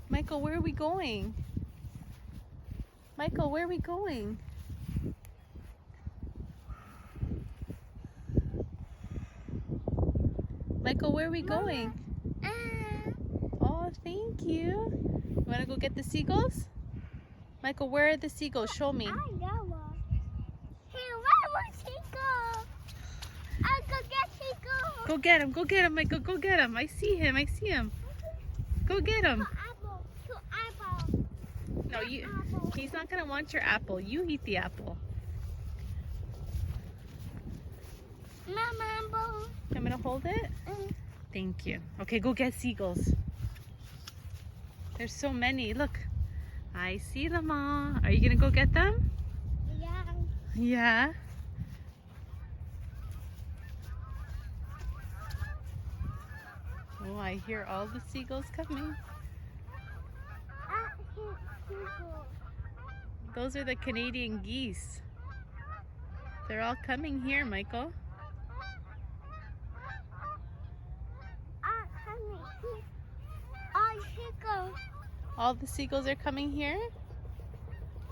Michael, where are we going? Michael, where are we going? Michael, where are we going? Oh, thank you. You want to go get the seagulls? Michael, where are the seagulls? Show me. I know one. Hey, where was seagull? I'll go get seagull. Go get him, Michael, go get him. I see him, Go get him. Two apple. No, he's not going to want your apple. You eat the apple. Mama, apple. I'm going to hold it? Thank you. Okay, go get seagulls. There's so many. Look. I see them all. Are you going to go get them? Yeah. Yeah. Oh, I hear all the seagulls coming. Seagull. Those are the Canadian geese. They're all coming here, Michael. Seagull. All the seagulls are coming here.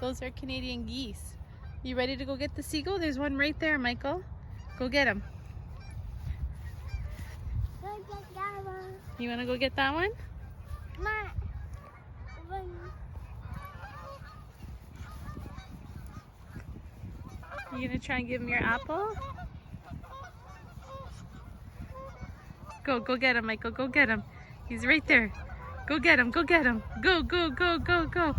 Those are Canadian geese. You ready to go get the seagull? There's one right there, Michael. Go get him. Go get that one. You want to go get that one? You gonna try and give him your apple? Go get him, Michael. Go get him. He's right there. Go get him. Go, go, go, go, go.